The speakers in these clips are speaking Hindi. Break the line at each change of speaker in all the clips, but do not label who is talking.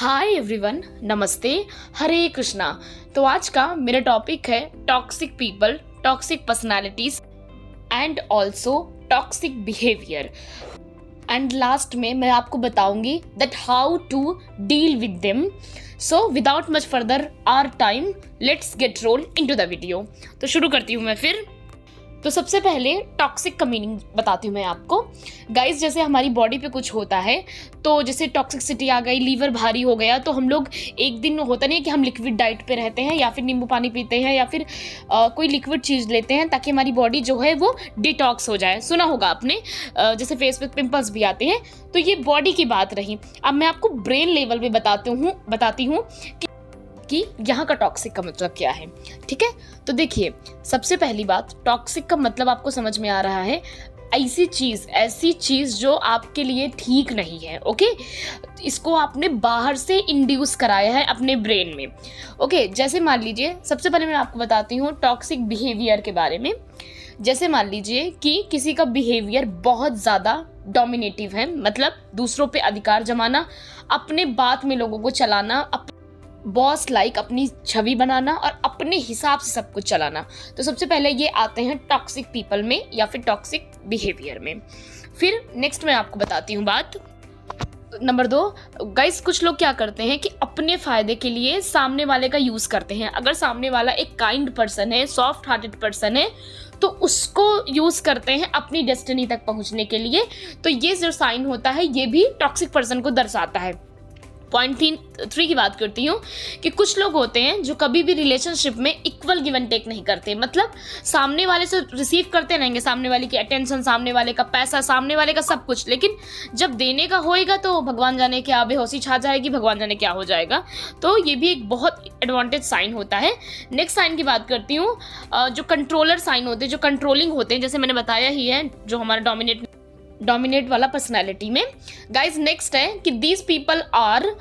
हाय एवरीवन, नमस्ते, हरे कृष्णा। तो आज का मेरा टॉपिक है toxic people, toxic personalities and also toxic behaviour. And last में मैं आपको बताऊंगी that how to deal with them. So without much further our time, let's get roll into the video. तो शुरू करती हूँ मैं फिर। तो सबसे पहले टॉक्सिक का मीनिंग बताती हूँ मैं आपको। गाइस, जैसे हमारी बॉडी पे कुछ होता है तो जैसे टॉक्सिसिटी आ गई, लीवर भारी हो गया, तो हम लोग एक दिन होता नहीं है कि हम लिक्विड डाइट पे रहते हैं या फिर नींबू पानी पीते हैं या फिर कोई लिक्विड चीज़ लेते हैं ताकि हमारी बॉडी जो है वो डिटॉक्स हो जाए। सुना होगा आपने, जैसे फेस पे पिंपल्स भी आते हैं। तो ये बॉडी की बात रही। अब मैं आपको ब्रेन लेवल पे बताती हूँ कि यहाँ का टॉक्सिक का मतलब क्या है। ठीक है, तो देखिए, सबसे पहली बात, टॉक्सिक का मतलब आपको समझ में आ रहा है, ऐसी चीज जो आपके लिए ठीक नहीं है। ओके, इसको आपने बाहर से इंड्यूस कराया है अपने ब्रेन में। ओके, जैसे मान लीजिए, सबसे पहले मैं आपको बताती हूँ टॉक्सिक बिहेवियर के बारे में। जैसे मान लीजिए कि किसी का बिहेवियर बहुत ज़्यादा डोमिनेटिव है, मतलब दूसरों पे अधिकार जमाना, अपने बात में लोगों को चलाना, बॉस लाइक अपनी छवि बनाना और अपने हिसाब से सब कुछ चलाना। तो सबसे पहले ये आते हैं टॉक्सिक पीपल में या फिर टॉक्सिक बिहेवियर में। फिर नेक्स्ट मैं आपको बताती हूँ बात नंबर 2। गाइस, कुछ लोग क्या करते हैं कि अपने फायदे के लिए सामने वाले का यूज करते हैं। अगर सामने वाला एक काइंड पर्सन है, सॉफ्ट हार्टेड पर्सन है, तो उसको यूज करते हैं अपनी डेस्टिनी तक पहुंचने के लिए। तो ये जो साइन होता है ये भी टॉक्सिक पर्सन को दर्शाता है। पॉइंट 3 की बात करती हूँ कि कुछ लोग होते हैं जो कभी भी रिलेशनशिप में इक्वल गिव एंड टेक नहीं करते। मतलब सामने वाले से रिसीव करते रहेंगे, सामने वाले की अटेंशन, सामने वाले का पैसा, सामने वाले का सब कुछ, लेकिन जब देने का होएगा तो भगवान जाने क्या बेहोशी छा जाएगी, भगवान जाने क्या हो जाएगा। तो ये भी एक बहुत एडवांटेज साइन होता है। नेक्स्ट साइन की बात करती हूँ, जो कंट्रोलर साइन होते हैं, जो कंट्रोलिंग होते हैं, जैसे मैंने बताया ही है, जो हमारा डोमिनेट वाला पर्सनैलिटी में। गाइज, नेक्स्ट है कि these people are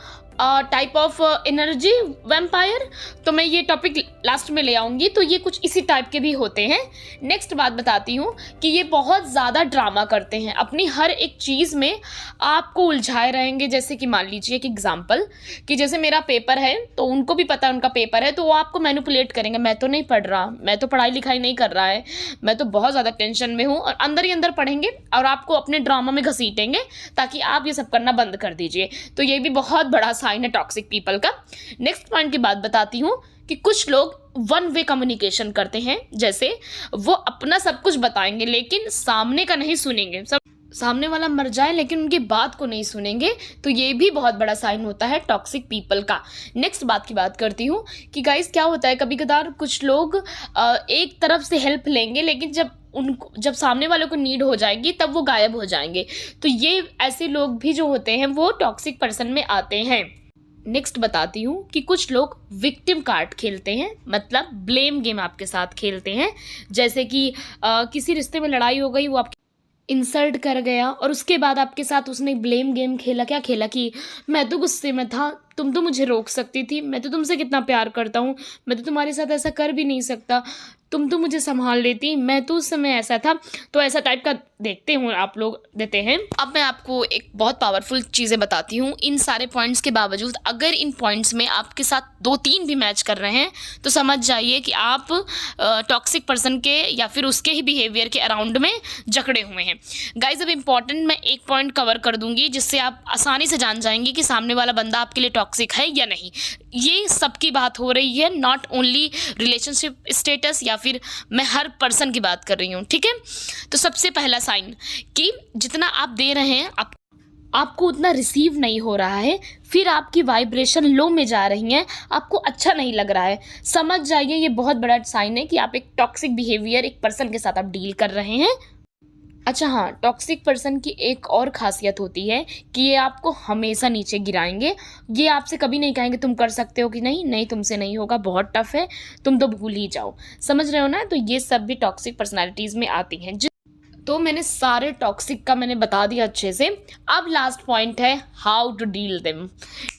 type of energy vampire. तो मैं ये टॉपिक लास्ट में ले आऊंगी। तो ये कुछ इसी टाइप के भी होते हैं। नेक्स्ट बात बताती हूँ कि ये बहुत ज़्यादा ड्रामा करते हैं, अपनी हर एक चीज़ में आपको उलझाए रहेंगे। जैसे कि मान लीजिए एक एग्जांपल, कि जैसे मेरा पेपर है तो उनको भी पता है उनका पेपर है, तो वो आपको मैनिपुलेट करेंगे, मैं तो नहीं पढ़ रहा, मैं तो पढ़ाई लिखाई नहीं कर रहा है, मैं तो बहुत ज़्यादा टेंशन में हूँ, और अंदर ही अंदर पढ़ेंगे और आपको अपने ड्रामा में घसीटेंगे ताकि आप ये सब करना बंद कर दीजिए। तो ये भी बहुत बड़ा साइन है टॉक्सिक पीपल का। नेक्स्ट पॉइंट की बात बताती हूँ कि कुछ लोग वन वे कम्युनिकेशन करते हैं। जैसे वो अपना सब कुछ बताएंगे लेकिन सामने का नहीं सुनेंगे, सामने वाला मर जाए लेकिन उनकी बात को नहीं सुनेंगे। तो ये भी बहुत बड़ा साइन होता है टॉक्सिक पीपल का। नेक्स्ट बात की बात करती हूँ कि गाइस, क्या होता है, कभी कदार कुछ लोग एक तरफ से हेल्प लेंगे, लेकिन जब सामने वालों को नीड हो जाएगी तब वो गायब हो जाएंगे। तो ये ऐसे लोग भी जो होते हैं वो टॉक्सिक पर्सन में आते हैं। नेक्स्ट बताती हूँ कि कुछ लोग विक्टिम कार्ड खेलते हैं, मतलब ब्लेम गेम आपके साथ खेलते हैं। जैसे कि किसी रिश्ते में लड़ाई हो गई, वो आपकी इंसल्ट कर गया और उसके बाद आपके साथ उसने ब्लेम गेम खेला। क्या खेला कि मैं तो गुस्से में था, तुम तो मुझे रोक सकती थी, मैं तो तुमसे कितना प्यार करता हूँ, मैं तो तुम्हारे साथ ऐसा कर भी नहीं सकता, तुम तो मुझे संभाल लेती, मैं तो उस समय ऐसा था। तो ऐसा टाइप का देखते हो आप लोग, देते हैं। अब मैं आपको एक बहुत पावरफुल चीज़ें बताती हूँ। इन सारे पॉइंट्स के बावजूद अगर इन पॉइंट्स में आपके साथ 2-3 भी मैच कर रहे हैं तो समझ जाइए कि आप टॉक्सिक पर्सन के या फिर उसके ही बिहेवियर के अराउंड में जकड़े हुए हैं। गाइज, अब इंपॉर्टेंट मैं एक पॉइंट कवर कर दूंगी जिससे आप आसानी से जान जाएंगे कि सामने वाला बंदा आपके लिए टॉक्सिक है या नहीं। ये सबकी बात हो रही है, नॉट ओनली रिलेशनशिप स्टेटस, या फिर मैं हर पर्सन की बात कर रही हूँ। ठीक है, तो सबसे पहला साइन कि जितना आप दे रहे हैं आपको उतना रिसीव नहीं हो रहा है, फिर आपकी वाइब्रेशन लो में जा रही है, आपको अच्छा नहीं लग रहा है। समझ जाइए ये बहुत बड़ा साइन है कि आप एक टॉक्सिक बिहेवियर, एक पर्सन के साथ आप डील कर रहे हैं। अच्छा हाँ, टॉक्सिक पर्सन की एक और खासियत होती है कि ये आपको हमेशा नीचे गिराएंगे। ये आपसे कभी नहीं कहेंगे तुम कर सकते हो कि नहीं, तुमसे नहीं होगा, बहुत टफ है, तुम तो भूल ही जाओ। समझ रहे हो ना? तो ये सब भी टॉक्सिक पर्सनालिटीज़ में आती हैं। तो मैंने सारे टॉक्सिक का मैंने बता दिया अच्छे से। अब लास्ट पॉइंट है हाउ टू डील देम।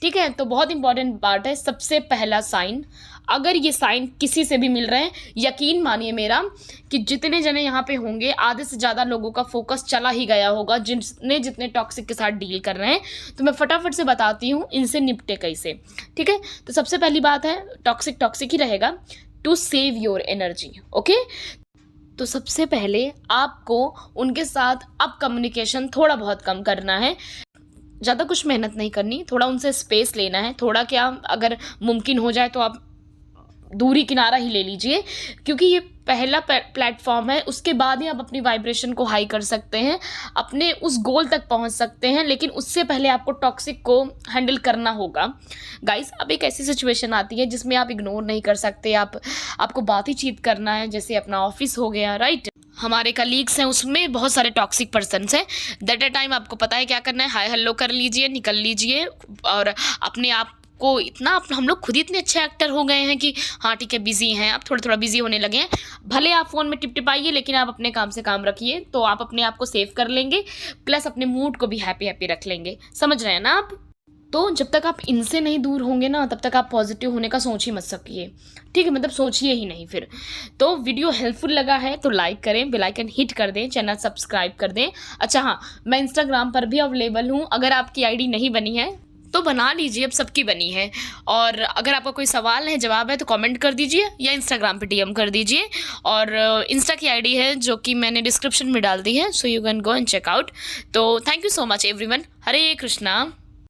ठीक है, तो बहुत इंपॉर्टेंट पार्ट है। सबसे पहला साइन, अगर ये साइन किसी से भी मिल रहे हैं, यकीन मानिए मेरा कि जितने जने यहाँ पे होंगे आधे से ज़्यादा लोगों का फोकस चला ही गया होगा, जितने टॉक्सिक के साथ डील कर रहे हैं। तो मैं फटाफट से बताती हूँ इनसे निपटे कैसे, ठीक है। तो सबसे पहली बात है, टॉक्सिक ही रहेगा, to save your energy, okay. तो सबसे पहले आपको उनके साथ अब कम्युनिकेशन थोड़ा बहुत कम करना है, ज़्यादा कुछ मेहनत नहीं करनी, थोड़ा उनसे स्पेस लेना है। थोड़ा क्या, अगर मुमकिन हो जाए तो आप दूरी किनारा ही ले लीजिए, क्योंकि ये पहला प्लेटफॉर्म है। उसके बाद ही आप अपनी वाइब्रेशन को हाई कर सकते हैं, अपने उस गोल तक पहुंच सकते हैं, लेकिन उससे पहले आपको टॉक्सिक को हैंडल करना होगा। गाइस, अब एक ऐसी सिचुएशन आती है जिसमें आप इग्नोर नहीं कर सकते, आपको बातचीत करना है। जैसे अपना ऑफिस हो गया, राइट, हमारे कलीग्स हैं, उसमें बहुत सारे टॉक्सिक पर्सन्स हैं। दैट ए टाइम आपको पता है क्या करना है, हाय हेलो कर लीजिए, निकल लीजिए। और अपने आप को इतना, हम लोग खुद ही इतने अच्छे एक्टर हो गए हैं कि हाँ ठीक है, बिजी हैं, आप थोड़ा थोड़ा बिजी होने लगे हैं। भले आप फ़ोन में टिपटिपाइए, लेकिन आप अपने काम से काम रखिए, तो आप अपने आप को सेव कर लेंगे, प्लस अपने मूड को भी हैप्पी रख लेंगे। समझ रहे हैं ना आप? तो जब तक आप इनसे नहीं दूर होंगे ना, तब तक आप पॉजिटिव होने का सोच ही मत सकिए, ठीक है, मतलब सोचिए ही नहीं फिर। तो वीडियो हेल्पफुल लगा है तो लाइक करें, बेल आइकन हिट कर दें, चैनल सब्सक्राइब कर दें। अच्छा हाँ, मैं इंस्टाग्राम पर भी अवेलेबल हूँ, अगर आपकी आईडी नहीं बनी है तो बना लीजिए, अब सबकी बनी है। और अगर आपका कोई सवाल है, जवाब है, तो कमेंट कर दीजिए या इंस्टाग्राम पे डीएम कर दीजिए। और इंस्टा की आईडी है जो कि मैंने डिस्क्रिप्शन में डाल दी है, so you can go and check out. तो thank you so much everyone. Hare Krishna.